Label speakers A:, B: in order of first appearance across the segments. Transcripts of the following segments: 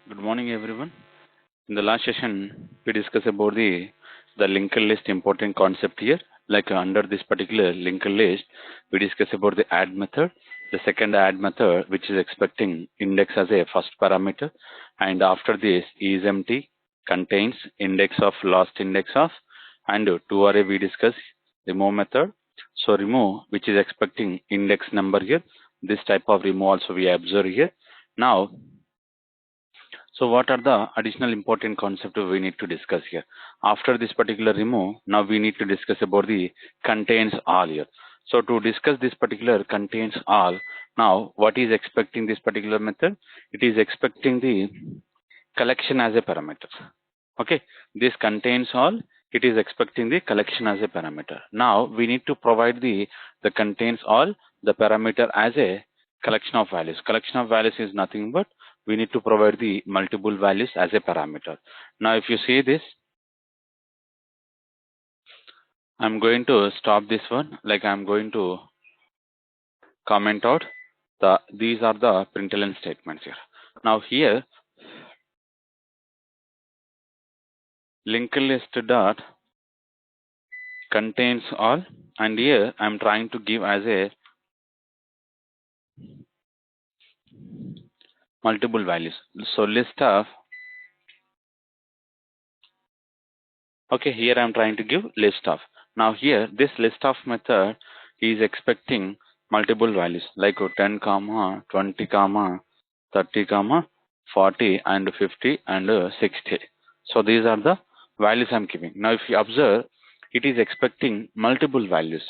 A: Good morning, everyone. In the last session, we discussed about the linked list important concept here. Like under this particular linked list, we discussed about the add method, the second add method, which is expecting index as a first parameter, and after this is empty contains index of last index of, and to array we discuss remove method. So remove, which is expecting index number here. This type of remove also we observe here. Now so what are the additional important concepts we need to discuss here? After this particular remove, now we need to discuss about the contains all here. So to discuss this particular contains all, now what is expecting this particular method? It is expecting the collection as a parameter. Okay, this contains all. It is expecting the collection as a parameter. Now we need to provide the contains all the parameter as a collection of values. Collection of values is nothing but we need to provide the multiple values as a parameter. Now if you see this, I'm going to stop this one. Like I'm going to comment out these are the println statements here. Now here linked list dot contains all, and here I'm trying to give as a multiple values. So list of, okay, here I'm trying to give list of. Now here this list of method is expecting multiple values like 10 comma 20 comma 30 comma 40 and 50 and 60. So these are the values I'm giving. Now if you observe, it is expecting multiple values.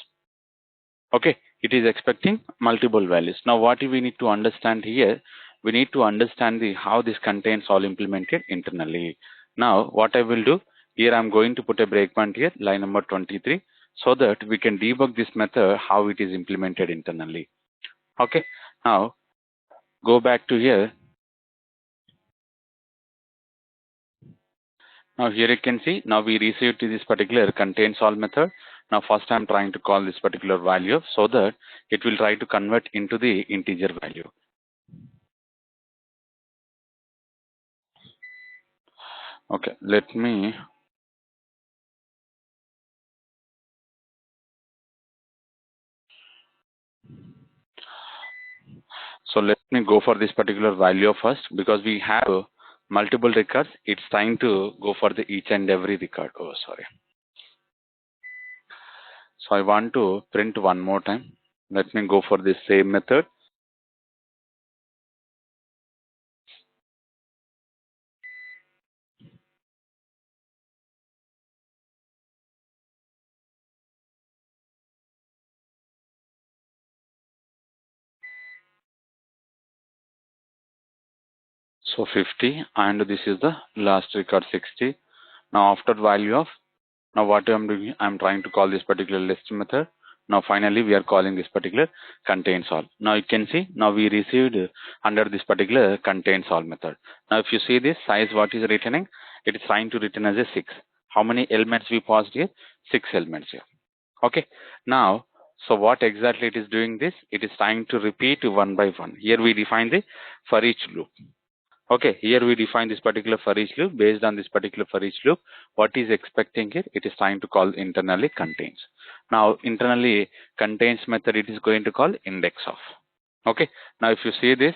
A: Okay, it is expecting multiple values. Now what we need to understand here, we need to understand how this contains all implemented internally. Now what I will do here, I'm going to put a breakpoint here, line number 23, so that we can debug this method how it is implemented internally. Okay, now go back to here. Now here you can see, now we received this particular contains all method. Now first I'm trying to call this particular value so that it will try to convert into the integer value. Okay, let me go for this particular value first because we have multiple records. It's time to go for the each and every record. Oh, sorry. So I want to print one more time. Let me go for this same method. So 50 and this is the last record 60. Now after value of, now what I'm doing, I'm trying to call this particular list method. Now finally we are calling this particular contains all. Now you can see, now we received under this particular contains all method. Now if you see this size, what is returning? It is trying to return as a 6. How many elements we passed here? 6 elements here. Okay. Now, so what exactly it is doing this? It is trying to repeat one by one. Here we define the for each loop. Okay, here we define this particular for each loop. Based on this particular for each loop, what is expecting here? It is trying to call internally contains. Now internally contains method it is going to call index of. Okay, now if you see this,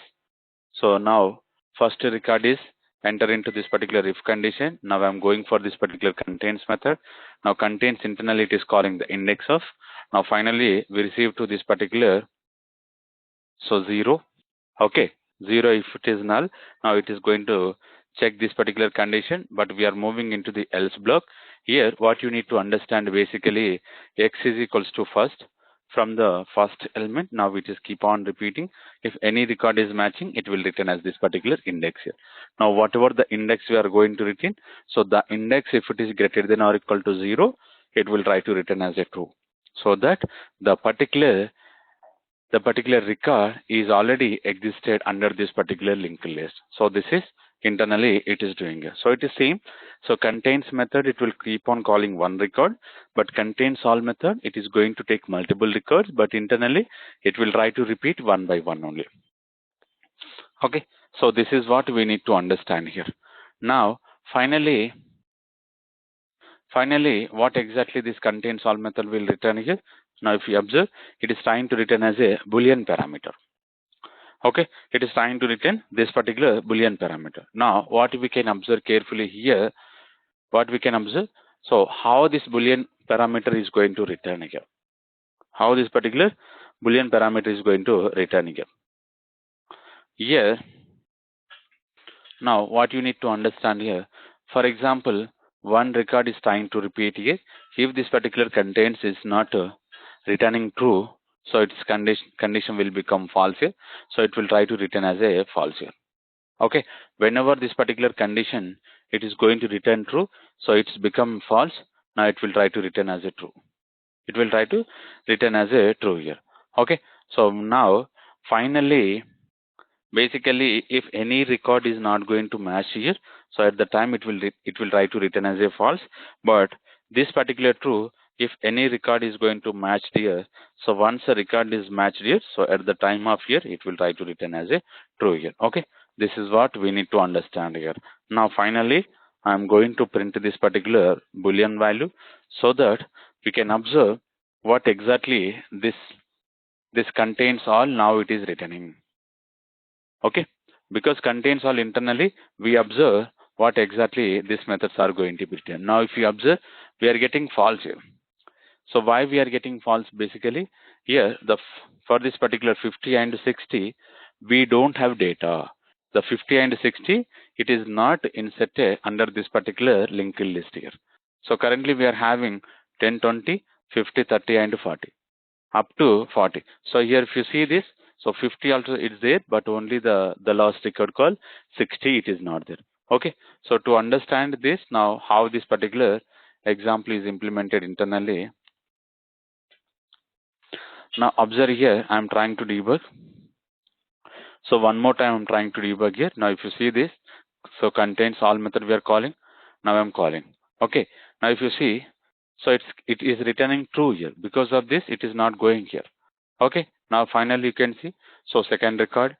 A: so now first record is enter into this particular if condition. Now I'm going for this particular contains method. Now contains internally it is calling the index of. Now finally we receive to this particular, so 0. Okay, 0 if it is null. Now it is going to check this particular condition, but we are moving into the else block. Here what you need to understand basically x is equals to first from the first element. Now we just keep on repeating. If any record is matching, it will return as this particular index here. Now whatever the index we are going to return, so the index if it is greater than or equal to 0, it will try to return as a true, so that the particular record is already existed under this particular linked list. So this is internally it is doing it. So it is same. So contains method it will keep on calling one record, but contains all method it is going to take multiple records, but internally it will try to repeat one by one only. Okay. So this is what we need to understand here. Now, finally, what exactly this contain solve method will return here? Now, if you observe, it is trying to return as a Boolean parameter. Okay, it is trying to return this particular Boolean parameter. Now, what we can observe carefully here, what we can observe, so how this Boolean parameter is going to return here. How this particular Boolean parameter is going to return here. Here, now what you need to understand here, for example, one record is trying to repeat here. If this particular contains is not returning true, so its condition will become false here. So it will try to return as a false here. Okay, whenever this particular condition it is going to return true, so it's become false. Now it will try to return as a true. It will try to return as a true here. Okay, so now finally, basically, if any record is not going to match here, so at the time it will try to return as a false. But this particular true, if any record is going to match here, so once a record is matched here, so at the time of here it will try to return as a true here. Okay, this is what we need to understand here. Now finally, I'm going to print this particular Boolean value so that we can observe what exactly this contains all. Now it is returning. Okay, because contains all internally, we observe what exactly these methods are going to be written. Now if you observe, we are getting false here. So why we are getting false? Basically here for this particular 50 and 60, we don't have data. The 50 and 60, it is not inserted under this particular linked list here. So currently we are having 10, 20, 50, 30 and 40 up to 40. So here if you see this, so 50 also is there, but only the last record call 60 it is not there. Okay, so to understand this, now how this particular example is implemented internally. Now observe here, I am trying to debug. So one more time I'm trying to debug here. Now if you see this, so contains all method we are calling. Now I'm calling. Okay, now if you see, so it is returning true here. Because of this, it is not going here. Okay, now finally you can see, so second record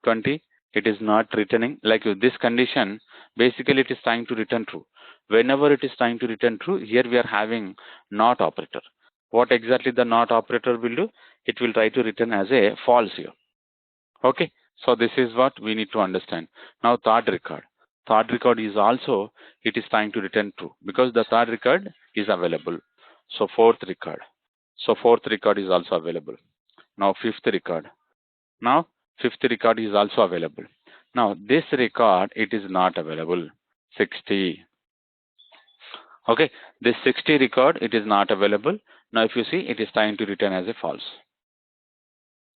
A: 20, it is not returning like this condition. Basically it is trying to return true. Whenever it is trying to return true, here we are having not operator. What exactly the not operator will do? It will try to return as a false here. Okay, so this is what we need to understand. Now third record is also, it is trying to return true because the third record is available. So fourth record is also available. Now fifth record is also available. Now this record, it is not available. 60. Okay, this 60 record, it is not available. Now if you see, it is trying to return as a false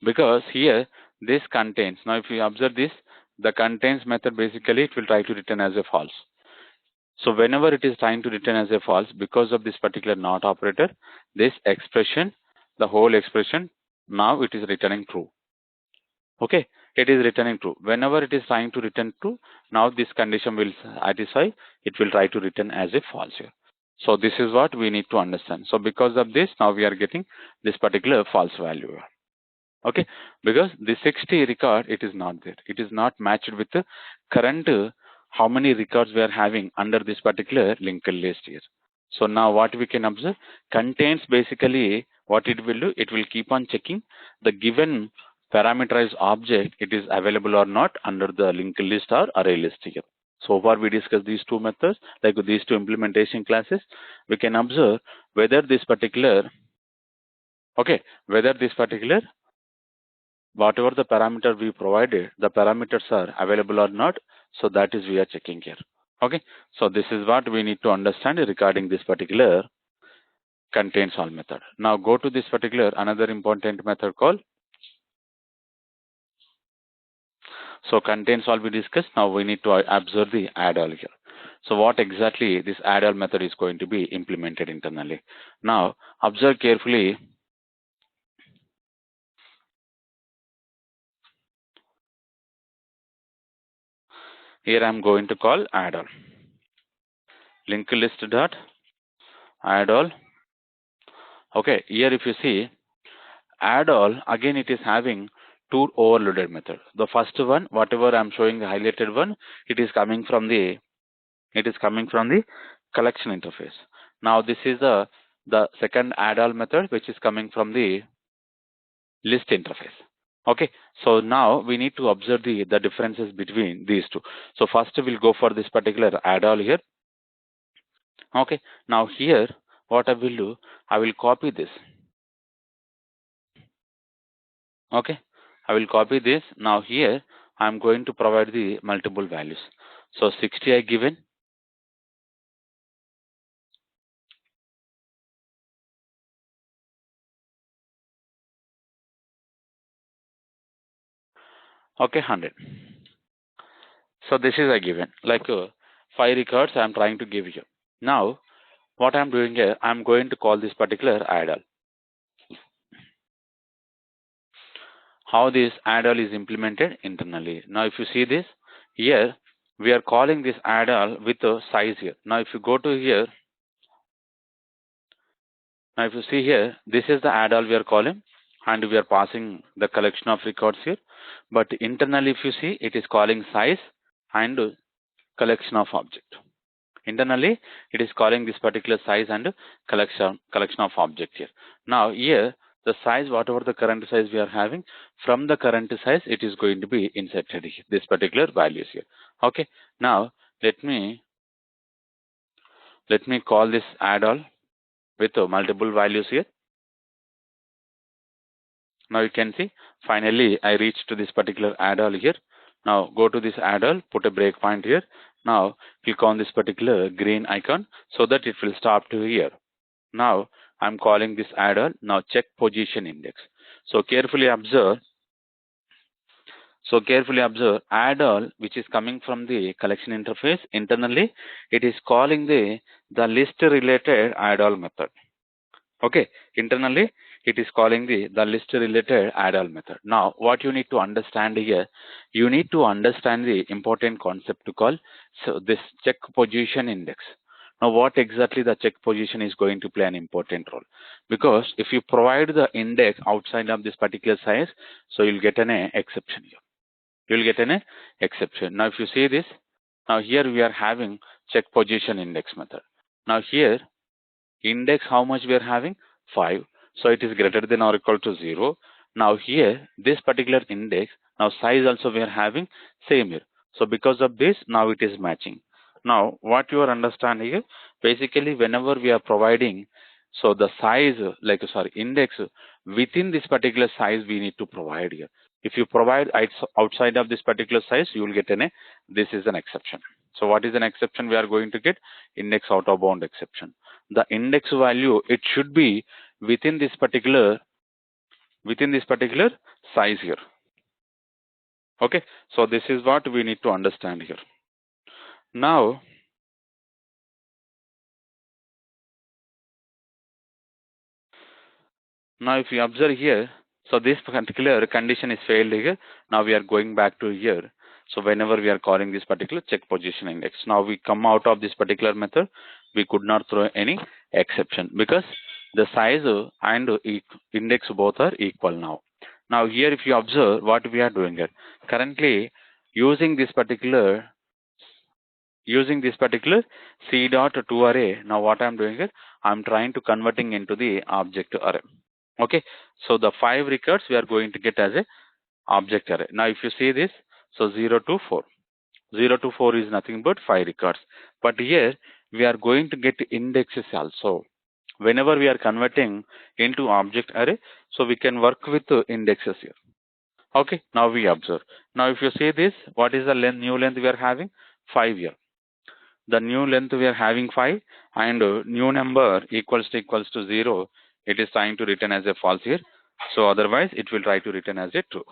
A: because here this contains. Now if you observe this, the contains method, basically it will try to return as a false. So whenever it is trying to return as a false, because of this particular not operator, this expression, the whole expression, now it is returning true. Okay, it is returning true. Whenever it is trying to return true, now this condition will satisfy, it will try to return as a false here. So this is what we need to understand. So because of this, now we are getting this particular false value here. Okay, because the 60 record, it is not there. It is not matched with the current how many records we are having under this particular linked list here. So now what we can observe, contains basically what it will do, it will keep on checking the given parameterized object, it is available or not under the linked list or array list here. So far we discussed these two methods, like these two implementation classes. We can observe whether this particular, okay, whether this particular whatever the parameter we provided, the parameters are available or not. So that is we are checking here. Okay, so this is what we need to understand regarding this particular contains all method. Now go to this particular another important method called, so contains all we discussed. Now we need to observe the add all here. So what exactly this add all method is going to be implemented internally. Now observe carefully. Here I'm going to call add all. Linked list dot add all. Okay, here if you see add all, again it is having two overloaded method. The first one, whatever I'm showing the highlighted one, it is coming from the collection interface. Now this is the second add-all method, which is coming from the list interface. Okay, so now we need to observe the differences between these two. So first we'll go for this particular add-all here. Okay, now here what I will do, I will copy this. Okay, I will copy this. Now here I'm going to provide the multiple values. So 60 I given. Okay, 100. So this is I given like 5 records I'm trying to give you. Now what I'm doing here, I'm going to call this particular add-all. How this add-all is implemented internally. Now if you see this here, we are calling this add-all with a size here. Now if you go to here, now if you see here, this is the add-all we are calling, and we are passing the collection of records here. But internally if you see, it is calling size and collection of object. Internally it is calling this particular size and collection of object here. Now here the size, whatever the current size we are having, from the current size it is going to be inserted here, this particular values here. Okay, now let me call this add-all with multiple values here. Now you can see finally I reached to this particular add-all here. Now go to this add-all, put a breakpoint here. Now click on this particular green icon so that it will stop to here. Now I'm calling this add-all. Now check position index. So carefully observe. Add-all, which is coming from the collection interface internally, it is calling the list related add-all method. Okay, internally it is calling the list related add-all method. Now what you need to understand here, you need to understand the important concept to call so this check position index. Now what exactly the check position is going to play an important role, because if you provide the index outside of this particular size, so you'll get an exception here. You'll get an exception. Now if you see this, now here we are having check position index method. Now here index how much we are having 5, so it is greater than or equal to 0. Now here this particular index, now size also we are having same here, so because of this now it is matching. Now what you are understanding here, basically whenever we are providing, so the size index within this particular size we need to provide here. If you provide outside of this particular size, you will get this is an exception. So what is an exception we are going to get? Index out of bound exception. The index value, it should be within this particular size here. Okay, so this is what we need to understand here. Now if you observe here, so this particular condition is failed here. Now we are going back to here. So whenever we are calling this particular check position index, now we come out of this particular method, we could not throw any exception because the size and index both are equal now. Now here if you observe what we are doing here, currently using this particular C dot to array, now what I'm doing here, I'm trying to converting into the object array. Okay, so the 5 records we are going to get as a object array. Now if you see this, so 0 to 4. 0 to 4 is nothing but 5 records. But here we are going to get indexes also. Whenever we are converting into object array, so we can work with indexes here. Okay, now we observe. Now if you see this, what is the new length we are having? 5 here. The new length we are having 5, and new number equals to 0. It is trying to return as a false here. So otherwise it will try to return as a true.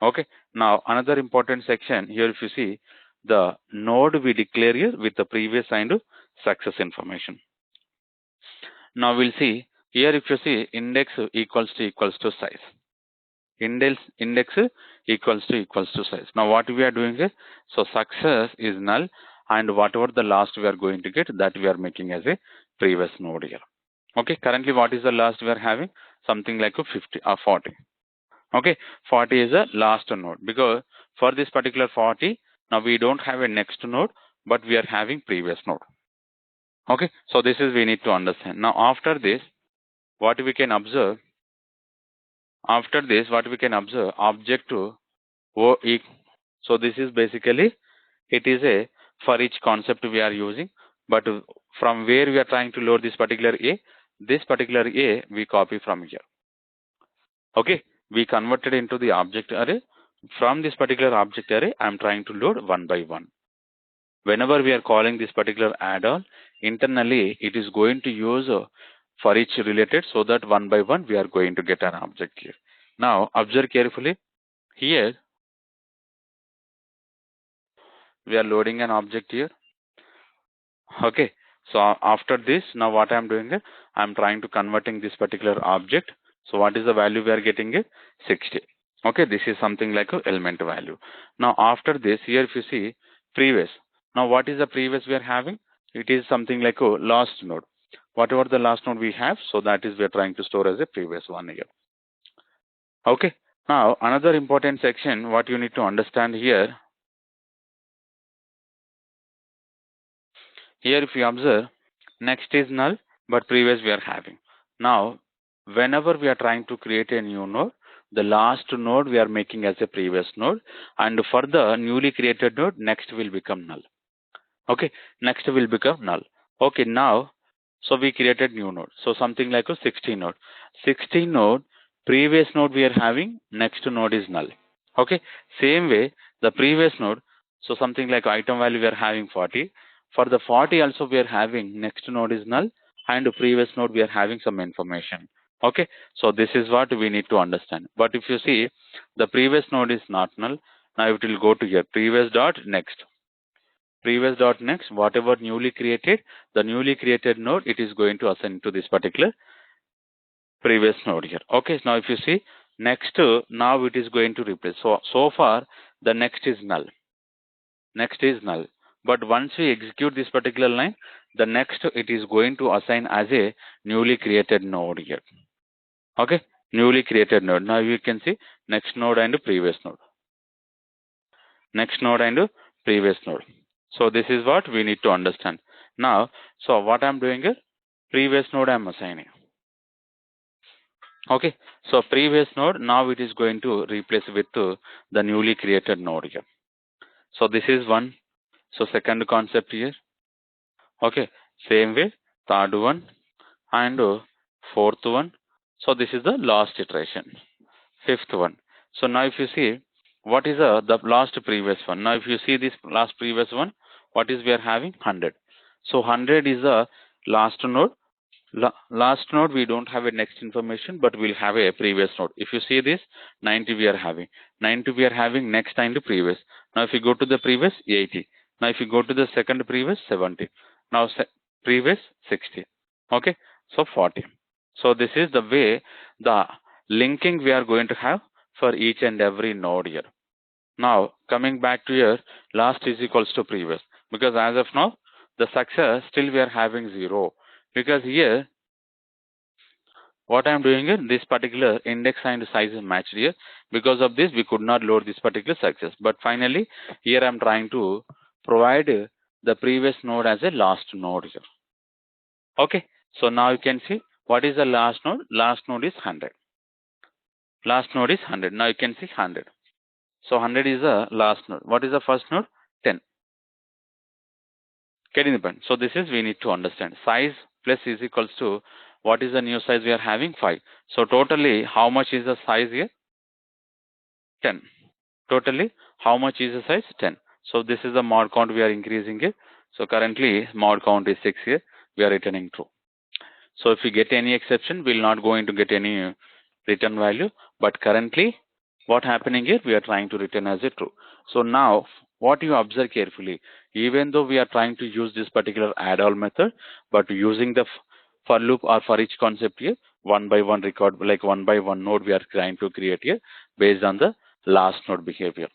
A: Okay, now another important section here, if you see the node we declare here with the previous and success information. Now we'll see here, if you see index equals to size. Index equals to size. Now what we are doing here, so success is null, and whatever the last we are going to get, that we are making as a previous node here. Okay, currently what is the last we are having? Something like a 50 or 40. Okay, 40 is the last node because for this particular 40, now we don't have a next node, but we are having previous node. Okay, so this is we need to understand. Now after this, what we can observe, object to O e. So this is basically, it is a for each concept we are using, but from where we are trying to load this particular A, we copy from here. Okay, we converted into the object array. From this particular object array, I am trying to load one by one. Whenever we are calling this particular add-on, internally it is going to use for each related, so that one by one we are going to get an object here. Now observe carefully. Here we are loading an object here. Okay, so after this, now what I am doing is I am trying to converting this particular object. So what is the value we are getting it? 60. Okay, this is something like a element value. Now after this, here if you see previous. Now what is the previous we are having? It is something like a last node. Whatever the last node we have, so that is we are trying to store as a previous one here. Okay. Now another important section, what you need to understand here. Here if you observe, next is null, but previous we are having. Now, whenever we are trying to create a new node, the last node we are making as a previous node, and for the newly created node, next will become null. Okay, next will become null. Okay, now, so we created new node. So something like a 16 node. 16 node, previous node we are having, next node is null. Okay, same way, the previous node, so something like item value we are having 40. For the 40 also we are having, next node is null, and the previous node we are having some information. Okay, so this is what we need to understand. But if you see, the previous node is not null, now it will go to here, previous dot next. Previous dot next, whatever newly created, the newly created node, it is going to assign to this particular previous node here. Okay, now if you see, next, now it is going to replace. So far, the next is null. Next is null. But once we execute this particular line, the next it is going to assign as a newly created node here. Okay, newly created node. Now you can see next node and previous node. Next node and previous node. So this is what we need to understand. Now, so what I'm doing is previous node I'm assigning. Okay, so previous node, now it is going to replace with the newly created node here. So this is one. So second concept here. Okay, same way, third one and fourth one. So this is the last iteration. Fifth one. So now if you see, what is the last previous one? Now if you see this last previous one, what is we are having? 100. So 100 is the last node. Last node we don't have a next information, but we'll have a previous node. If you see this, 90 we are having. 90 we are having next and previous. Now if you go to the previous, 80. Now if you go to the second previous, 70. Now previous, 60. Okay, so 40. So this is the way the linking we are going to have for each and every node here. Now coming back to here, last is equals to previous, because as of now the success still we are having 0, because here what I am doing is this particular index and size is matched here. Because of this we could not load this particular success, but finally here I am trying to provide the previous node as a last node here. Okay, so now you can see what is the last node. Last node is 100. Last node is 100. Now you can see 100. So 100 is the last node. What is the first node? 10. Getting the point. So this is we need to understand. Size plus is equals to what is the new size we are having? 5. So totally how much is the size here? 10. Totally how much is the size? 10. So this is the mod count we are increasing it. So currently mod count is 6 here. We are returning true. So if we get any exception, we'll not going to get any return value. But currently, what happening here, we are trying to return as a true. So now, what you observe carefully, even though we are trying to use this particular add-all method, but using the for loop or for each concept here, one by one record, like one by one node we are trying to create here based on the last node behavior.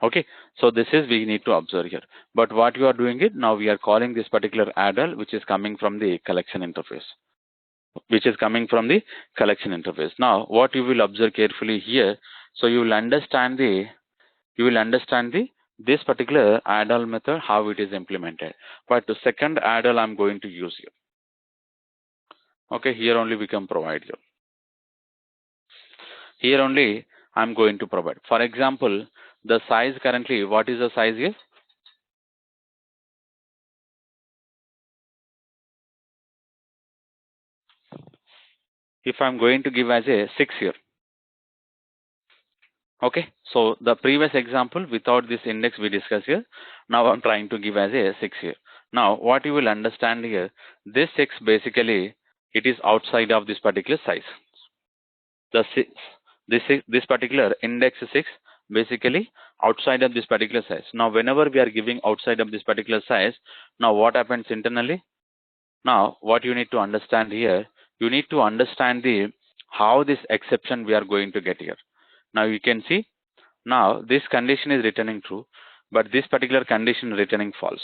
A: Okay, so this is we need to observe here. But what you are doing it now, we are calling this particular add-all, which is coming from the collection interface. which is coming from the collection interface. Now, what you will observe carefully here, so you will understand the this particular add-all method, how it is implemented. But the second add-all I'm going to use here. Okay, here only we can provide you. Here only I'm going to provide. For example, the size currently, what is the size here? If I'm going to give as a 6 here. Okay, so the previous example without this index we discussed here. Now I'm trying to give as a 6 here. Now what you will understand here, this 6 basically it is outside of this particular size. The 6, this particular index 6 basically outside of this particular size. Now whenever we are giving outside of this particular size, now what happens internally? Now what you need to understand here, you need to understand the how this exception we are going to get here. Now you can see, now this condition is returning true, but this particular condition returning false.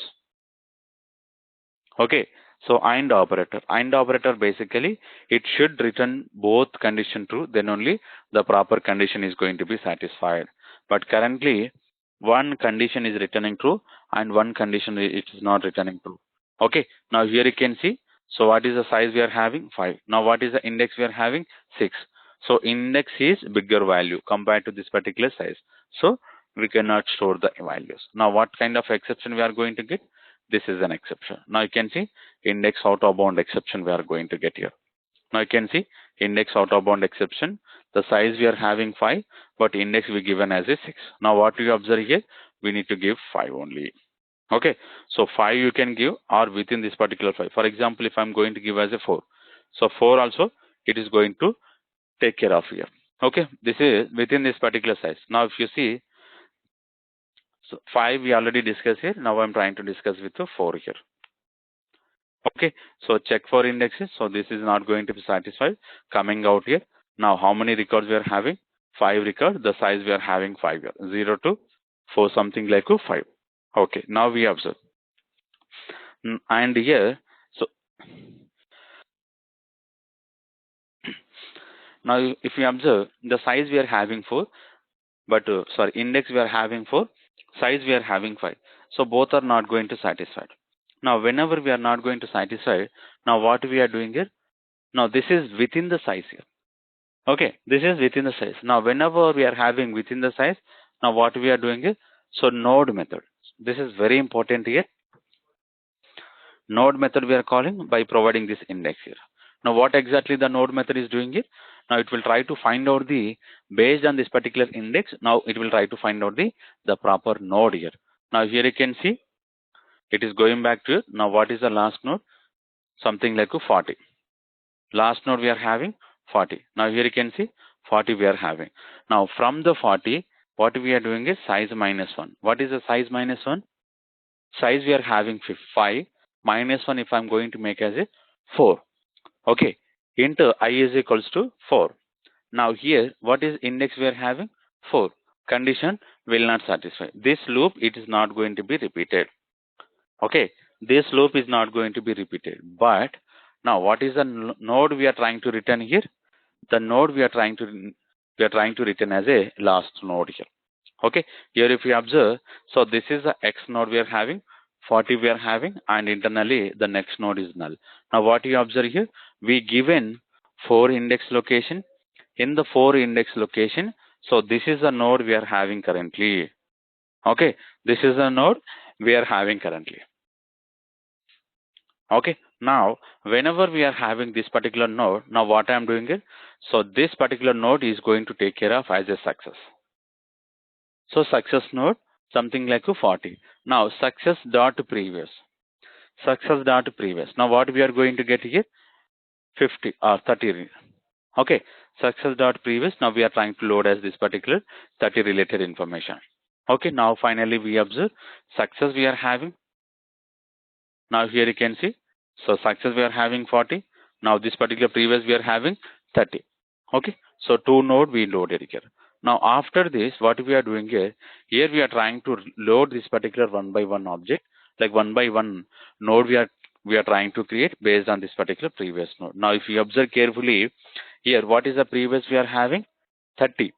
A: Okay, so and operator basically it should return both condition true, then only the proper condition is going to be satisfied. But currently one condition is returning true and one condition it is not returning true. Okay, now here you can see, so what is the size we are having? 5. Now what is the index we are having? 6. So index is bigger value compared to this particular size. So we cannot store the values. Now what kind of exception we are going to get? This is an exception. Now you can see index out of bound exception we are going to get here. Now you can see index out of bound exception. The size we are having 5, but index we given as a 6. Now what we observe here? We need to give 5 only. Okay, so 5 you can give or within this particular 5. For example, if I'm going to give as a 4, so 4 also it is going to take care of here. Okay, this is within this particular size. Now if you see, so 5 we already discussed here. Now I'm trying to discuss with the 4 here. Okay, so check for indexes. So this is not going to be satisfied coming out here. Now how many records we are having? 5 records. The size we are having 5 here. 0 to 4 something like a 5. Okay, now we observe. And here, so now if we observe the size we are having 4, but sorry, index we are having 4, size we are having 5. So both are not going to satisfy. Now whenever we are not going to satisfy, now what we are doing here? Now this is within the size here. Okay, this is within the size. Now whenever we are having within the size, now what we are doing is, so node method. This is very important here. Node method we are calling by providing this index here. Now what exactly the node method is doing here? Now it will try to find out the, based on this particular index, now it will try to find out the proper node here. Now here you can see, it is going back to, now what is the last node? Something like a 40. Last node we are having 40. Now here you can see 40 we are having. Now from the 40, what we are doing is size minus 1. What is the size minus 1? Size we are having 5 minus 1 if I'm going to make as a 4. Okay, into I is equals to 4. Now here what is index we are having? 4. Condition will not satisfy. This loop it is not going to be repeated. Okay, this loop is not going to be repeated. But now what is the node we are trying to return here? The node we are trying to return as a last node here. Okay, here if you observe, so this is the X node we are having, 40 we are having, and internally the next node is null. Now what you observe here, we given 4 index location. In the 4 index location, so this is the node we are having currently. Okay, this is the node we are having currently. Okay, now whenever we are having this particular node, now what I am doing is, so this particular node is going to take care of as a success. So success node something like a 40. Now success dot previous. Success dot previous. Now what we are going to get here? 50 or 30. Okay. Success dot previous. Now we are trying to load as this particular 30 related information. Okay. Now finally we observe success we are having. Now here you can see. So success we are having 40. Now this particular previous we are having 30. Okay. So 2 node we loaded here. Now after this, what we are doing here we are trying to load this particular one by one object, like one by one node we are we are trying to create based on this particular previous node. Now, if you observe carefully here, what is the previous we are having? 30.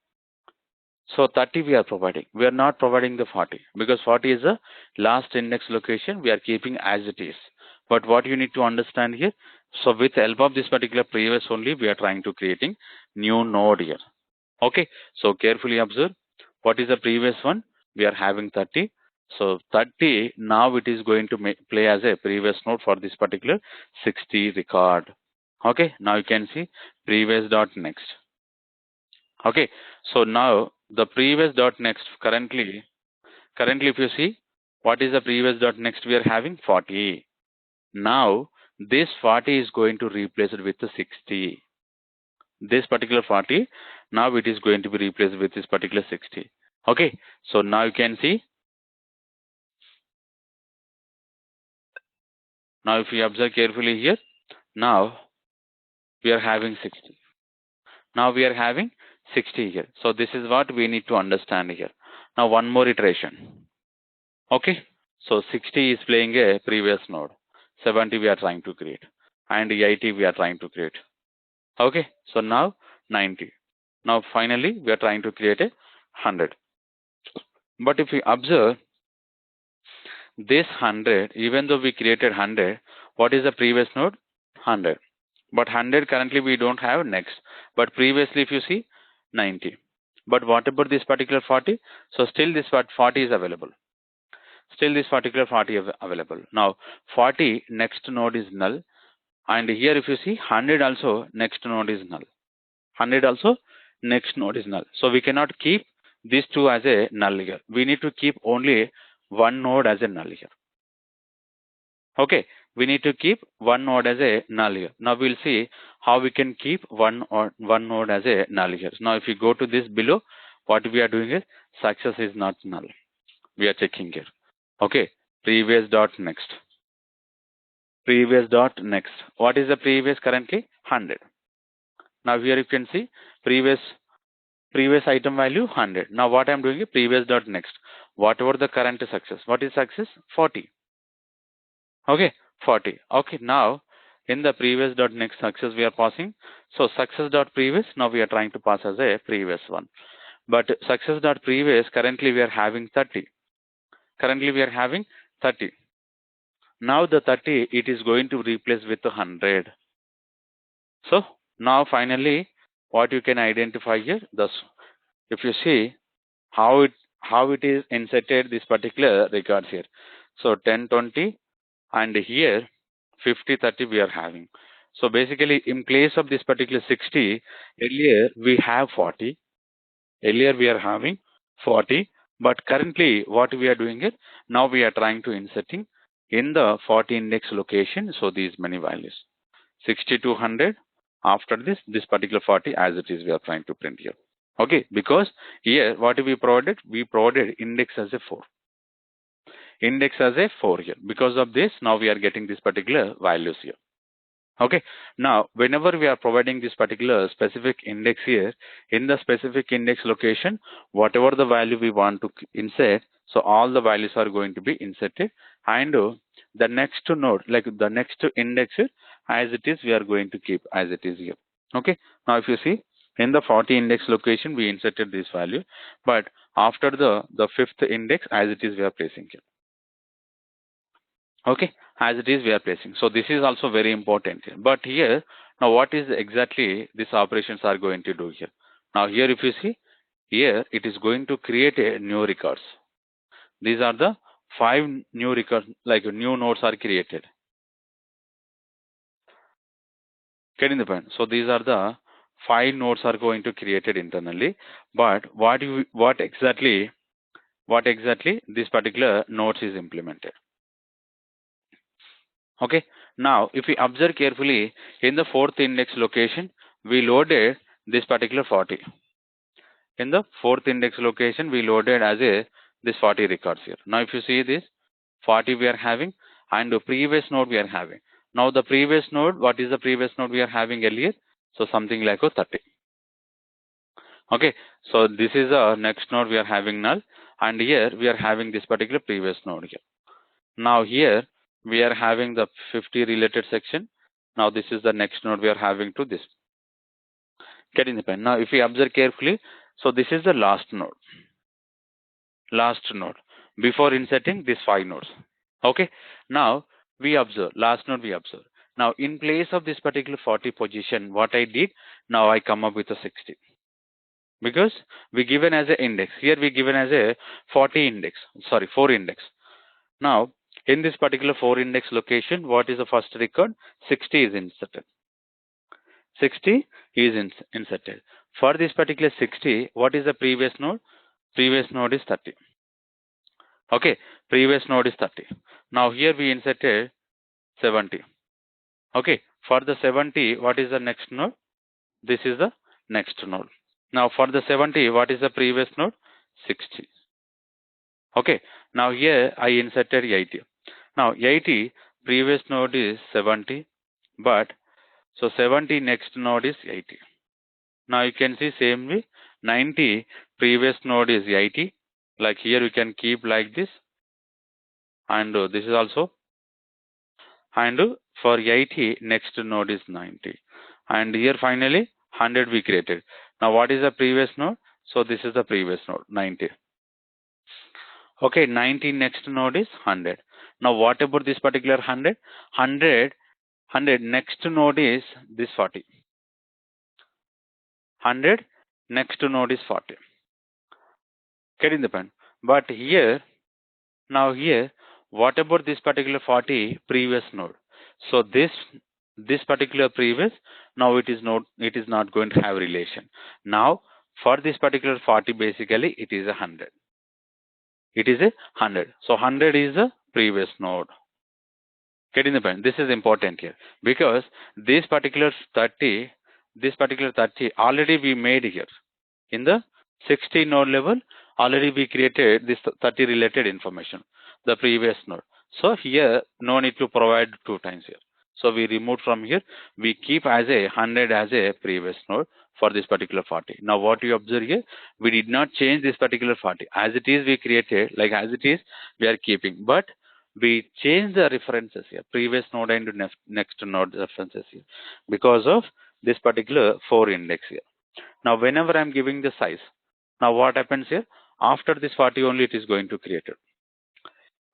A: So 30 we are providing. We are not providing the 40 because 40 is the last index location we are keeping as it is. But what you need to understand here, so with the help of this particular previous only, we are trying to creating new node here. Okay, so carefully observe. What is the previous one? We are having 30. So 30, now it is going to play as a previous node for this particular 60 record. Okay, now you can see previous dot next. Okay, so now the previous dot next currently if you see, what is the previous dot next we are having? 40. Now this 40 is going to replace it with the 60. This particular 40, now it is going to be replaced with this particular 60. Okay, so now you can see, now if you observe carefully here, now we are having 60. Now we are having 60 here. So this is what we need to understand here. Now one more iteration. Okay, so 60 is playing a previous node, 70 we are trying to create, and 80 we are trying to create. Okay, so now 90. Now finally we are trying to create a 100. But if we observe this 100, even though we created 100, what is the previous node? 100. But 100 currently we don't have next. But previously if you see 90. But what about this particular 40? So still this 40 is available. Still this particular 40 is available. Now 40 next node is null. And here if you see 100 also next node is null. 100 also next node is null. So we cannot keep these two as a null here. We need to keep only one node as a null here. Okay, we need to keep one node as a null here. Now we'll see how we can keep one node as a null here. Now if you go to this below, what we are doing is success is not null. We are checking here. Okay, previous dot next. Previous dot next. What is the previous currently? 100. Now here you can see previous item value 100. Now what I'm doing is previous dot next. Whatever the current success. What is success? 40. Okay, 40. Okay, now in the previous dot next success we are passing. So success dot previous, now we are trying to pass as a previous one. But success dot previous, currently we are having 30. Currently we are having 30. Now the 30, it is going to replace with 100. So now finally, what you can identify here, thus if you see how it is inserted this particular records here. So 10, 20, and here 50, 30 we are having. So basically in place of this particular 60, earlier we have 40. Earlier we are having 40, but currently what we are doing is, now we are trying to inserting in the 40 index location. So these many values, 60 to 100. After this particular 40 as it is, we are trying to print here. Okay, because here what we provided index as a 4. Index as a 4 here. Because of this, now we are getting this particular values here. Okay, now whenever we are providing this particular specific index here, in the specific index location, whatever the value we want to insert, so all the values are going to be inserted, and the next node, like the next index here, as it is, we are going to keep as it is here. Okay, now if you see in the 40 index location, we inserted this value, but after the fifth index, as it is, we are placing here. Okay, as it is we are placing. So this is also very important here. But here, now what is exactly these operations are going to do here? Now here if you see, here it is going to create a new records. These are the 5 new records, like new nodes are created. Getting the point? So these are the 5 nodes are going to created internally. But what exactly this particular nodes is implemented? Okay, now if we observe carefully, in the 4th index location, we loaded this particular 40. In the 4th index location, we loaded as a this 40 records here. Now if you see this 40 we are having, and the previous node we are having. Now the previous node, what is the previous node we are having earlier? So something like a 30. Okay, so this is a next node we are having null, and here we are having this particular previous node here. Now here we are having the 50 related section. Now this is the next node we are having to this. Getting the pen. Now if we observe carefully, so this is the last node. Last node. Before inserting these 5 nodes. Okay. Now we observe, last node we observe. Now in place of this particular 40 position, what I did, now I come up with a 60. Because we given as a index. Here we given as a 40 index. Sorry, 4 index. Now in this particular 4 index location, what is the first record? 60 is inserted. 60 is inserted. For this particular 60, what is the previous node? Previous node is 30. Okay, previous node is 30. Now here we inserted 70. Okay, for the 70, what is the next node? This is the next node. Now for the 70, what is the previous node? 60. Okay, now here I inserted 80. Now 80, previous node is 70, but so 70 next node is 80. Now you can see same way 90, previous node is 80. Like here you can keep like this, and this is also, and for 80 next node is 90, and here finally 100 we created. Now what is the previous node? So this is the previous node 90. Okay, 90 next node is 100. Now what about this particular 100? 100 next node is this 40. 100 next node is 40. Getting the point? But here, now here, what about this particular 40 previous node? So this particular previous, now it is not going to have relation. Now for this particular 40, basically it is 100. It is 100. So 100 is the previous node. Getting the point? This is important here because this particular 30 already we made here in the 60 node level. Already we created this 30 related information, the previous node. So here no need to provide 2 times here. So we remove from here. We keep as a 100 as a previous node for this particular 40. Now what you observe here, we did not change this particular 40 as it is. We created like as it is we are keeping, but we change the references here, previous node and next node references here because of this particular 4 index here. Now whenever I'm giving the size, now what happens here? After this 40 only it is going to create it.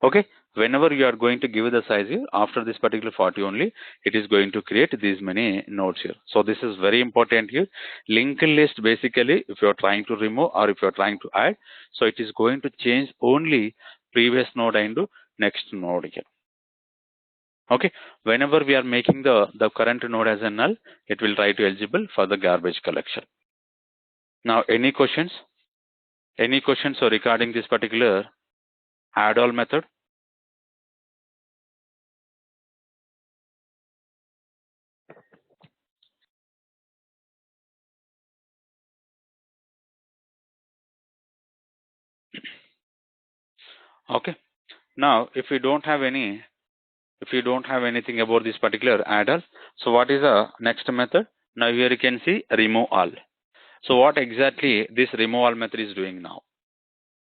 A: Okay, whenever you are going to give the size here, after this particular 40 only, it is going to create these many nodes here. So this is very important here. Linked list basically, if you are trying to remove or if you are trying to add, so it is going to change only previous node into next node here. Okay, whenever we are making the current node as a null, it will try to eligible for the garbage collection. Now any questions? Any questions regarding this particular add all method? Okay. Now if you don't have anything about this particular add all, so what is the next method? Now here you can see remove all. So what exactly this remove all method is doing now?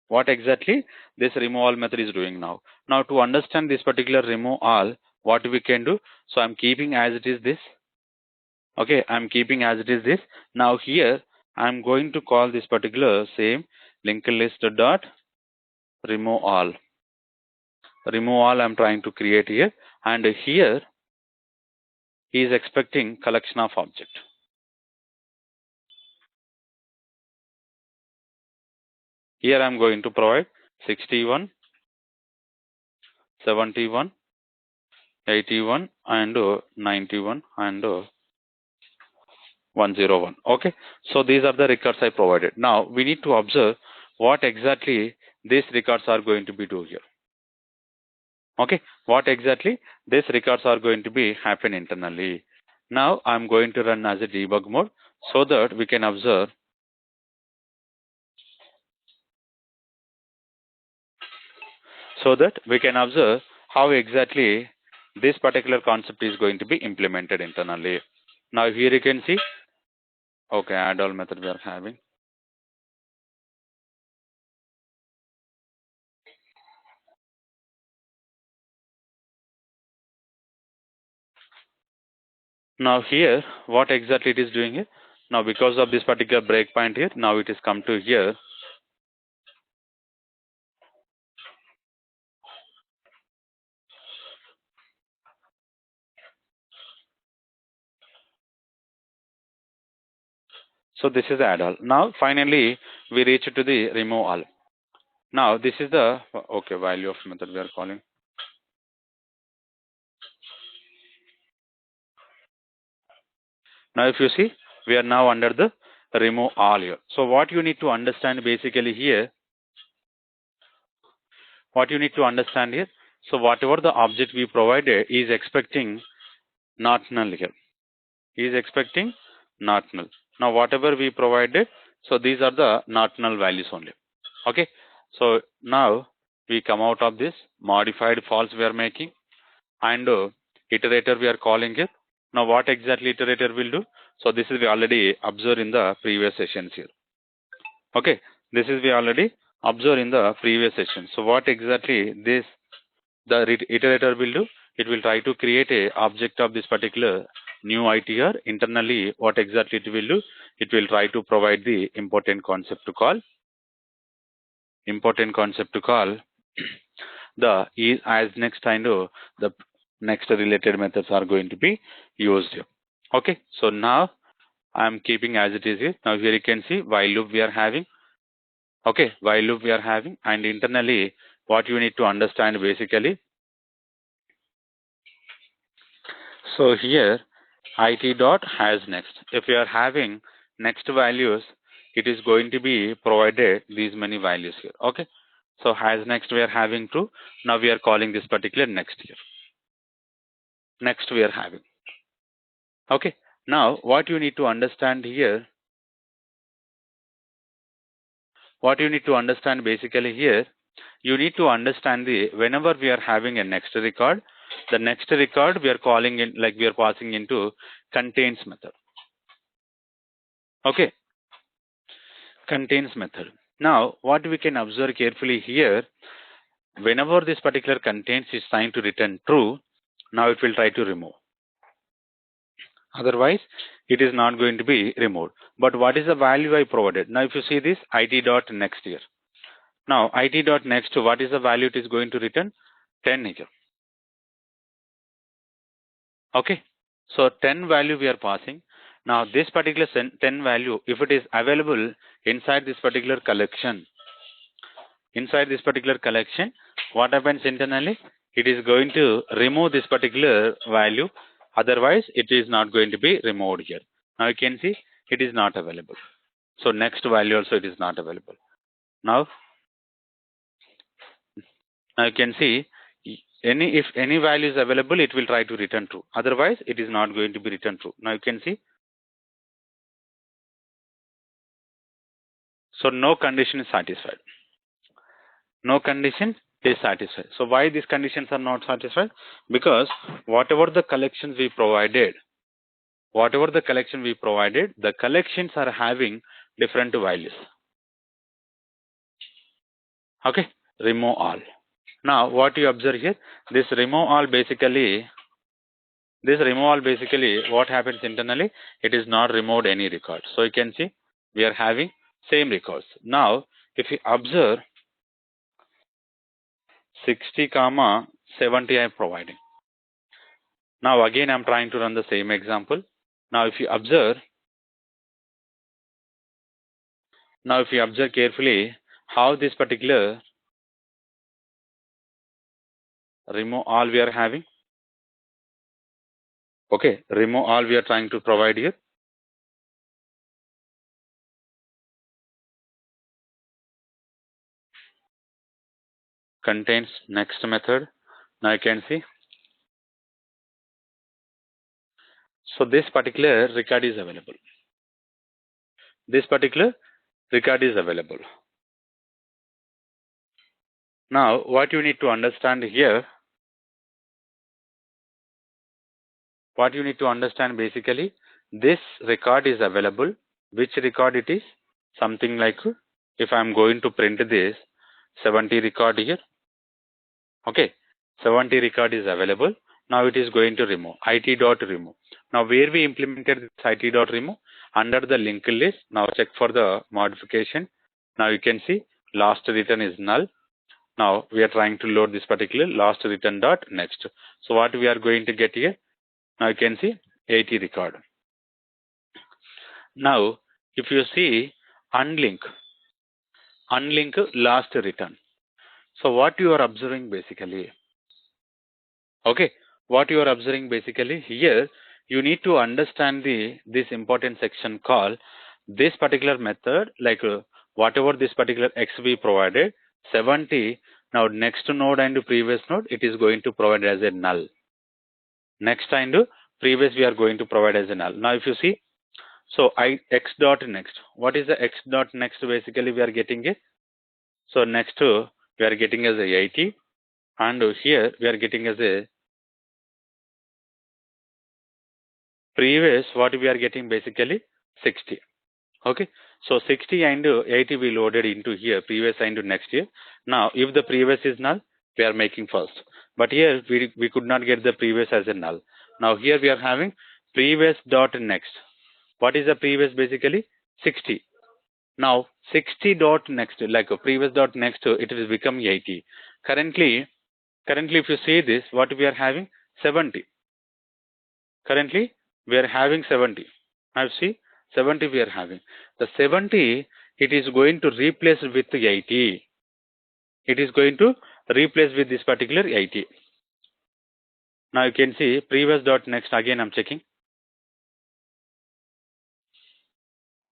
A: What exactly this remove all method is doing now? Now to understand this particular remove all, what we can do? So I'm keeping as it is this. Okay, I'm keeping as it is this. Now here I'm going to call this particular same linked list dot remove all. Remove all I'm trying to create here, and here he is expecting collection of object. Here I'm going to provide 61, 71, 81 and 91 and 101. Okay, so these are the records I provided. Now we need to observe what exactly these records are going to be do here. Okay, what exactly these records are going to be happen internally. Now I'm going to run as a debug mode so that we can observe how exactly this particular concept is going to be implemented internally. Now here you can see, okay, add all method we are having. Now here, what exactly it is doing here? Now because of this particular breakpoint here, now it is come to here. So this is add all. Now finally we reach to the remove all. Now this is the okay value of method we are calling. Now if you see, we are now under the remove all here. So what you need to understand basically here, what you need to understand here, so whatever the object we provided is expecting not null here. Is expecting not null. Now whatever we provided, so these are the not null values only. Okay. So now we come out of this modified false we are making, and iterator we are calling it. Now what exactly iterator will do? So this is we already observed in the previous sessions here. Okay, this is we already observed in the previous session. So what exactly this the iterator will do? It will try to create a object of this particular new ITR. Internally, what exactly it will do? It will try to provide the important concept to call the is as next, and the next related methods are going to be used here. Okay, so now I am keeping as it is here. Now here you can see while loop we are having. Okay, while loop we are having, and internally what you need to understand basically. So here it dot has next. If you are having next values, it is going to be provided these many values here. Okay, so has next we are having true. Now we are calling this particular next here. Next we are having. Okay, now what you need to understand here, what you need to understand basically here, you need to understand the whenever we are having a next record, the next record we are calling in, like we are passing into contains method. Okay, contains method. Now what we can observe carefully here, whenever this particular contains is trying to return true, now it will try to remove. Otherwise, it is not going to be removed. But what is the value I provided? Now if you see this it dot next here. Now it dot next, what is the value it is going to return? 10 here. Okay, so 10 value we are passing. Now this particular 10 value, if it is available inside this particular collection, what happens internally? It is going to remove this particular value. Otherwise, it is not going to be removed here. Now you can see it is not available. So next value also it is not available. Now you can see if any value is available, it will try to return true. Otherwise, it is not going to be return true. Now you can see. So no condition is satisfied. No condition is satisfied. So why these conditions are not satisfied? Because whatever the collections we provided, the collections are having different values. Okay, remove all. Now what you observe here, this remove all basically, what happens internally, it is not removed any record. So you can see we are having same records. Now if you observe 60, 70 I am providing. Now again I am trying to run the same example. Now if you observe carefully how this particular remove all we are having. Okay, remove all we are trying to provide here. Contains next method. Now you can see. So this particular record is available. Now what you need to understand here, basically, this record is available. Which record it is? Something like, if I am going to print this 70 record here. Okay, 70 record is available. Now it is going to remove it dot remove. Now where we implemented this it.remove under the linked list. Now check for the modification. Now you can see last return is null. Now we are trying to load this particular last return dot next. So what we are going to get here? Now you can see 80 record. Now if you see unlink last return. So what you are observing basically? Okay, what you are observing basically here, you need to understand this important section called this particular method, like whatever this particular x we provided 70. Now next node and previous node it is going to provide as a null. Next and previous we are going to provide as a null. Now if you see, so x dot next. What is the x dot next? Basically we are getting it. So next we are getting as a 80, and here we are getting as a previous. What we are getting basically 60. Okay, so 60 and 80 we loaded into here, previous and next year. Now if the previous is null, we are making first, but here we could not get the previous as a null. Now here we are having previous dot next. What is the previous? Basically 60. Now 60 dot next, like a previous dot next, it will become 80. Currently if you see this, what we are having 70. Currently we are having 70. Now see 70 we are having. The 70, it is going to replace with 80. It is going to replace with this particular 80. Now you can see previous dot next, again I'm checking.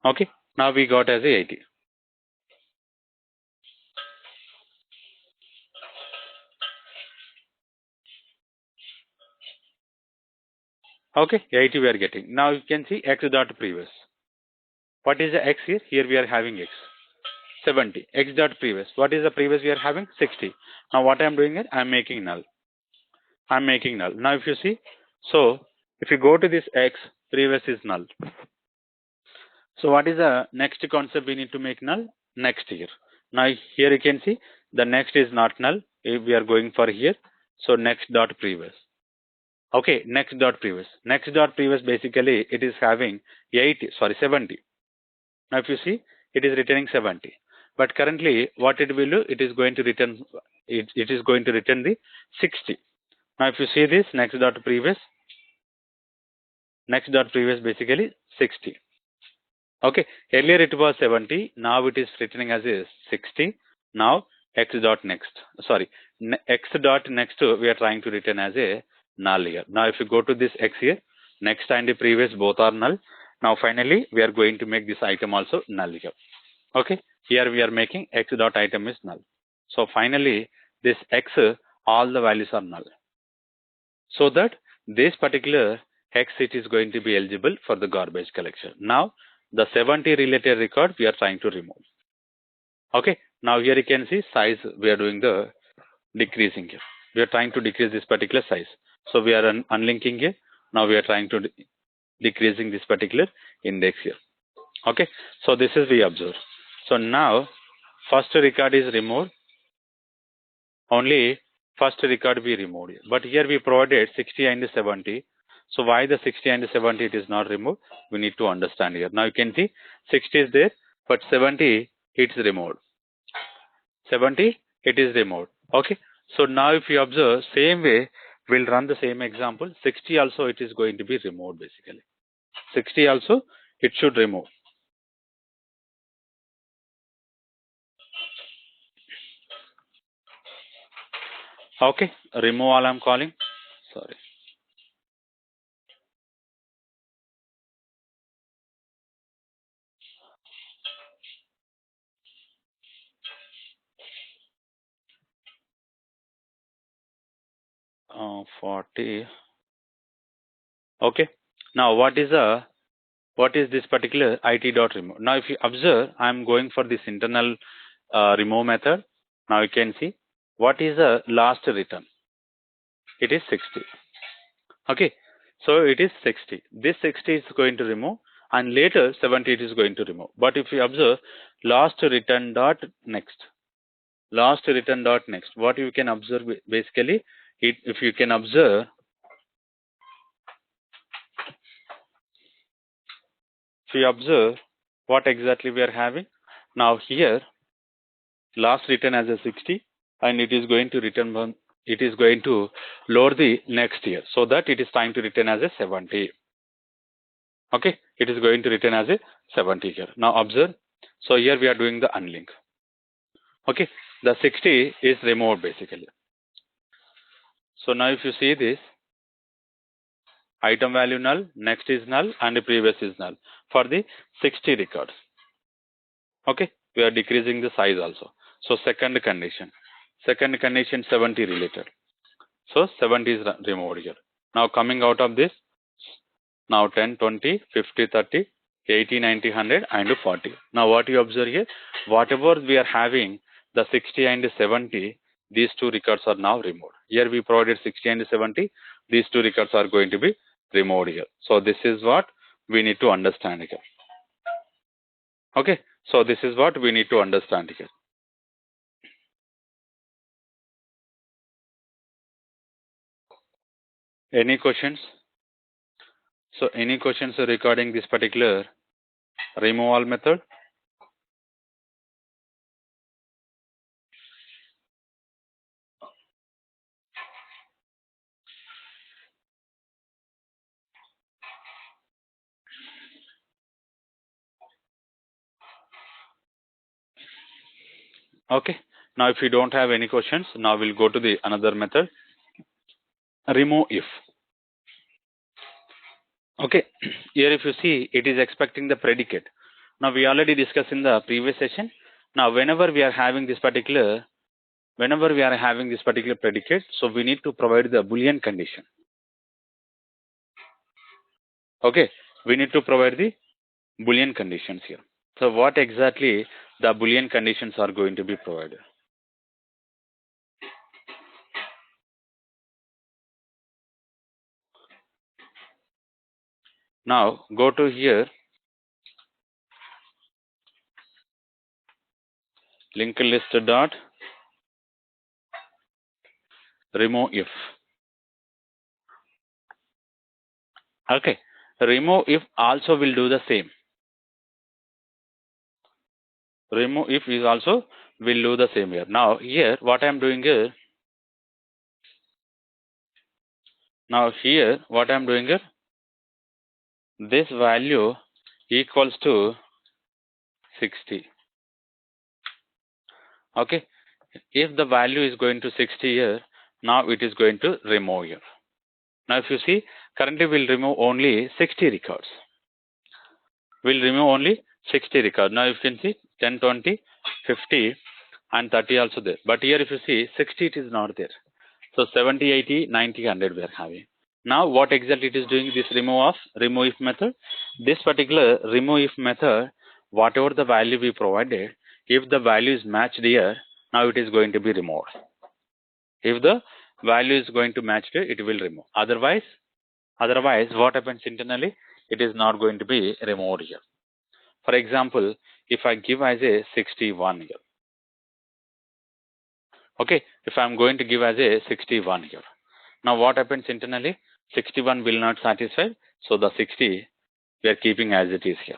A: Okay, now we got as a 80. Okay, 80 we are getting. Now you can see x dot previous. What is the x here? Here we are having x 70. X dot previous. What is the previous? We are having 60. Now what I am doing is I am making null. I am making null. Now if you see, so if you go to this x, previous is null. So what is the next concept we need to make null? Next here. Now here you can see the next is not null. If we are going for here, so next dot previous. Okay, next dot previous. Next dot previous basically it is having 70. Now if you see, it is returning 70. But currently what it will do, it is going to return it is going to return the 60. Now if you see this next dot previous basically 60. Okay, earlier it was 70, now it is returning as a 60. Now x dot next, sorry, x dot next we are trying to return as a null here. Now if you go to this x here, next and the previous both are null. Now finally we are going to make this item also null here. Okay, here we are making x dot item is null. So finally this x, all the values are null, so that this particular x, it is going to be eligible for the garbage collection. Now the 70 related record we are trying to remove. Okay, now here you can see size, we are doing the decreasing here. We are trying to decrease this particular size. So we are unlinking here. Now we are trying to decreasing this particular index here. Okay, so this is we observe. So now first record is removed. Only first record we removed, but here we provided 60 and 70. So why the 60 and 70 it is not removed? We need to understand here. Now you can see 60 is there, but 70 it's removed. 70 it is removed. Okay. So now if you observe, same way we'll run the same example. 60 also it is going to be removed basically. 60 also it should remove. Okay. Remove all I'm calling. Sorry. Uh, 40. Okay. Now what is this particular it.remove? Now if you observe, I'm going for this internal remove method. Now you can see what is the last return. It is 60. Okay, so it is 60. This 60 is going to remove, and later 70 it is going to remove. But if you observe last return dot next, what you can observe basically, if you can observe, If we observe what exactly we are having, now here last written as a 60 and it is going to return one, it is going to lower the next year, so that it is trying to return as a 70. Okay, it is going to return as a 70 here. Now observe, so here we are doing the unlink. Okay, the 60 is removed basically. So now if you see this, item value null, next is null, and the previous is null for the 60 records. Okay, we are decreasing the size also. So second condition 70 related. So 70 is removed here. Now coming out of this, now 10, 20, 50, 30, 80, 90, 100 and 40. Now what you observe here, whatever we are having, the 60 and 70, these two records are now removed. Here we provided 60 and 70, these two records are going to be removed here. So this is what we need to understand here. Okay, so this is what we need to understand here. Any questions? So any questions regarding this particular removal method? Okay, now if you don't have any questions, now we'll go to the another method, remove if. Okay, here if you see, it is expecting the predicate. Now we already discussed in the previous session. Now whenever we are having this particular predicate, so we need to provide the Boolean condition. Okay, we need to provide the Boolean conditions here. So what exactly the Boolean conditions are going to be provided? Now go to here, linked list dot remove if. Okay, remove if also will do the same. Remove if is also will do the same here. Now here what I am doing here, this value equals to 60. Okay, if the value is going to 60 here, now it is going to remove here. Now if you see, currently we'll remove only 60 records. We'll remove only 60 records. Now you can see 10, 20, 50 and 30 also there. But here if you see 60, it is not there. So 70, 80, 90, 100 we are having. Now what exactly it is doing, this remove if method? This particular remove if method, whatever the value we provided, if the value is matched here, now it is going to be removed. If the value is going to match here, it will remove. Otherwise what happens internally, it is not going to be removed here. For example, if I give as a 61 here. Okay, if I am going to give as a 61 here. Now what happens internally? 61 will not satisfy, so the 60 we are keeping as it is here.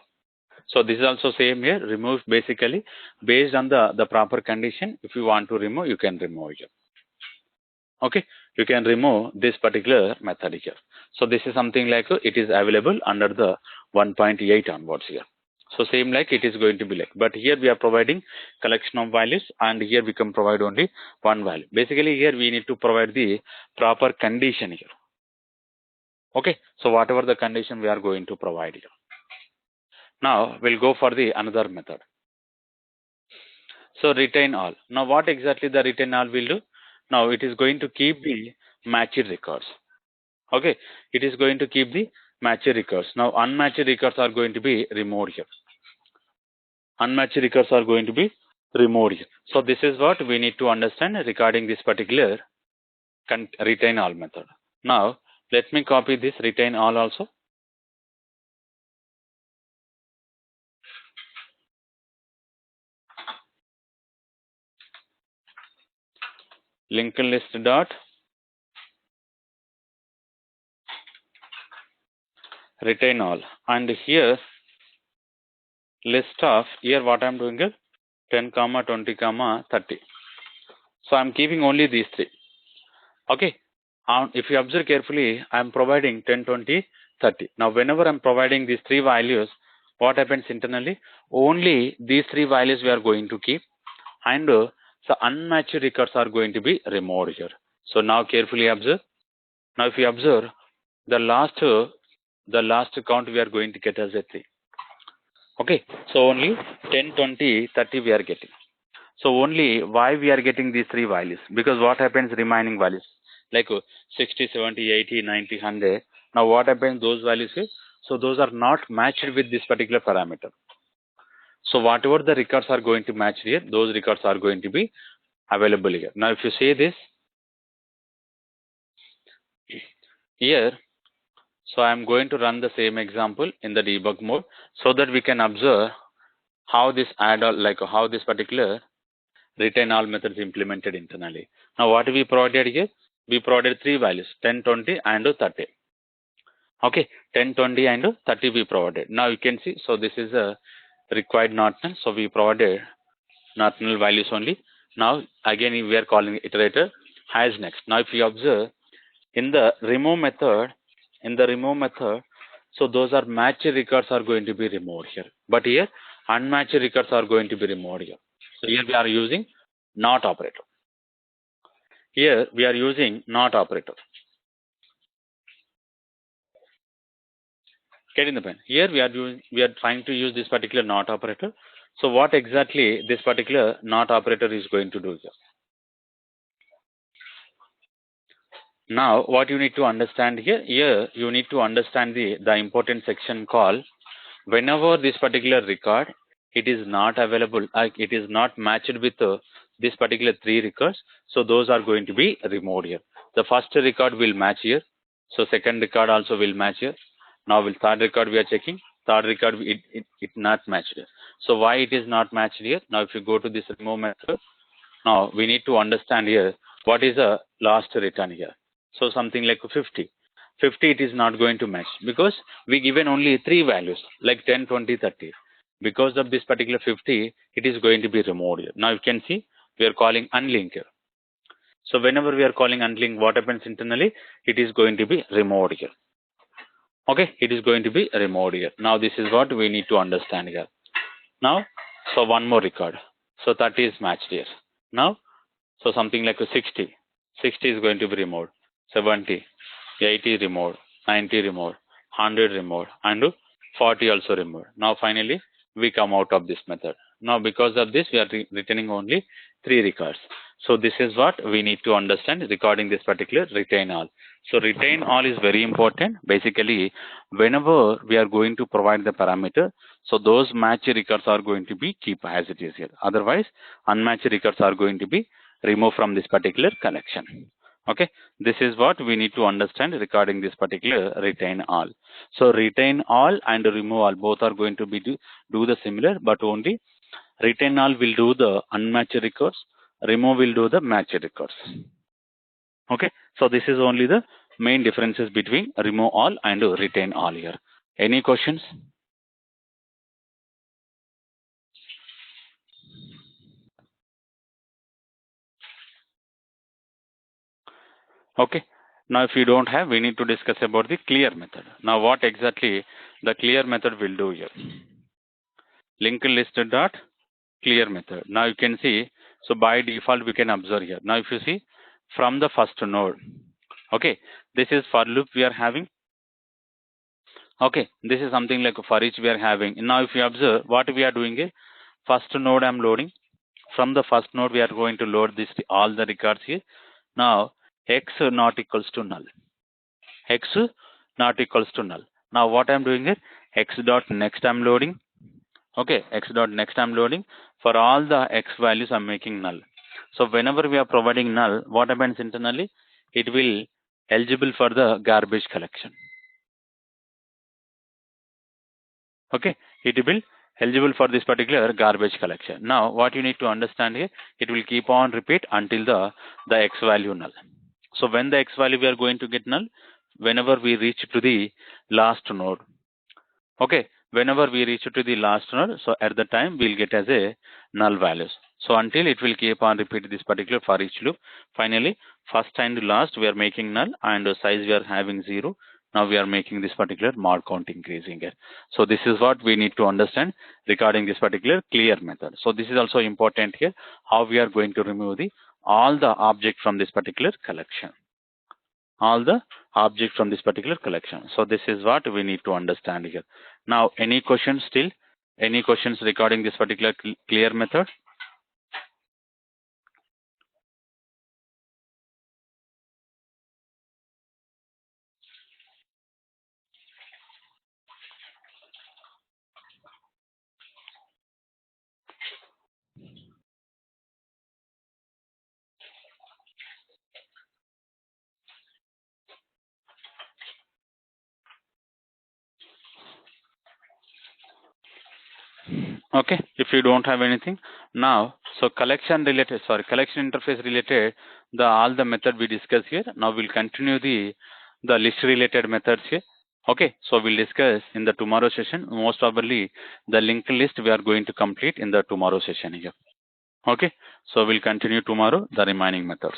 A: So this is also same here, remove basically based on the proper condition. If you want to remove, you can remove here. Okay, you can remove this particular method here. So this is something like it is available under the 1.8 onwards here. So same like it is going to be like, but here we are providing collection of values and here we can provide only one value. Basically here we need to provide the proper condition here. Okay, so whatever the condition we are going to provide here. Now we'll go for the another method. So retain all. Now what exactly the retain all will do? Now it is going to keep the matched records. Okay, it is going to keep the matched records. Now unmatched records are going to be removed here. Unmatched records are going to be removed here. So this is what we need to understand regarding this particular retain all method. Now let me copy this retain all also. Linked list dot retain all, and here list of here what I'm doing is 10 comma 20 comma 30. So I'm keeping only these three. Okay. If you observe carefully, I'm providing 10, 20, 30. Now, whenever I'm providing these three values, what happens internally? Only these three values we are going to keep, and the unmatched records are going to be removed here. So now carefully observe. Now, if you observe the last count we are going to get as a 3. Okay. So only 10, 20, 30 we are getting. So only why we are getting these three values? Because what happens remaining values? Like 60, 70, 80, 90, 100. Now what happens those values is? So those are not matched with this particular parameter. So whatever the records are going to match here, those records are going to be available here. Now if you say this, here, so I am going to run the same example in the debug mode so that we can observe how this like how this particular retain all methods implemented internally. Now what we provided here? We provided three values, 10, 20 and 30. Okay, 10, 20 and 30 we provided. Now you can see, so this is a required not null. So we provided not null values only. Now again we are calling iterator has next. Now if you observe in the remove method, so those are matched records are going to be removed here. But here unmatched records are going to be removed here. So here we are using not operator. Here we are using not operator. Getting the pen. Here we are trying to use this particular not operator. So what exactly this particular not operator is going to do here? Now what you need to understand here you need to understand the important section called whenever this particular record it is not available, it is not matched with this particular three records, so those are going to be removed here. The first record will match here, so second record also will match here. Now with third record we are checking, third record it not matched here. So why it is not matched here? Now if you go to this remove method, now we need to understand here what is the last return here. So something like 50. 50 it is not going to match because we given only three values like 10, 20, 30. Because of this particular 50, it is going to be removed here. Now you can see we are calling unlink here. So whenever we are calling unlink, what happens internally? It is going to be removed here. Okay, it is going to be removed here. Now this is what we need to understand here. Now, so one more record. So 30 is matched here. Now, so something like a 60. 60 is going to be removed. 70, 80 removed, 90 removed, 100 removed, and 40 also removed. Now finally, we come out of this method. Now because of this, we are returning only three records. So this is what we need to understand regarding this particular retain all. So retain all is very important. Basically, whenever we are going to provide the parameter, so those matched records are going to be keep as it is here. Otherwise, unmatched records are going to be removed from this particular collection. Okay, this is what we need to understand regarding this particular retain all. So retain all and remove all both are going to be do the similar, but only retain all will do the unmatched records, remove will do the matched records. Okay, so this is only the main differences between remove all and retain all here. Any questions? Okay, now if you don't have, we need to discuss about the clear method. Now what exactly the clear method will do here? Linked list dot clear method. Now you can see, so by default we can observe here. Now if you see from the first node, okay, this is for loop we are having. Okay, this is something like for each we are having. Now if you observe what we are doing is first node I'm loading. From the first node we are going to load this all the records here. Now x not equals to null. X not equals to null. Now what I'm doing is x dot next I'm loading. Okay, x dot next I'm loading. For all the x values I'm making null. So whenever we are providing null, what happens internally? It will eligible for the garbage collection. Okay, it will eligible for this particular garbage collection. Now what you need to understand here, it will keep on repeat until the x value null. So when the x value we are going to get null, whenever we reach to the last node. Okay, whenever we reach to the last null, so at the time we'll get as a null values. So until it will keep on repeat this particular for each loop. Finally, first and last we are making null, and size we are having 0. Now we are making this particular mod count increasing here. So this is what we need to understand regarding this particular clear method. So this is also important here, how we are going to remove the all the object from this particular collection. All the objects from this particular collection. So this is what we need to understand here. Now, any questions still? Any questions regarding this particular clear method? Okay, if you don't have anything now, so collection related, sorry, collection interface related, the all the method we discuss here. Now we'll continue the list related methods here. Okay, so we'll discuss in the tomorrow session. Most probably the linked list we are going to complete in the tomorrow session here. Okay, so we'll continue tomorrow the remaining methods.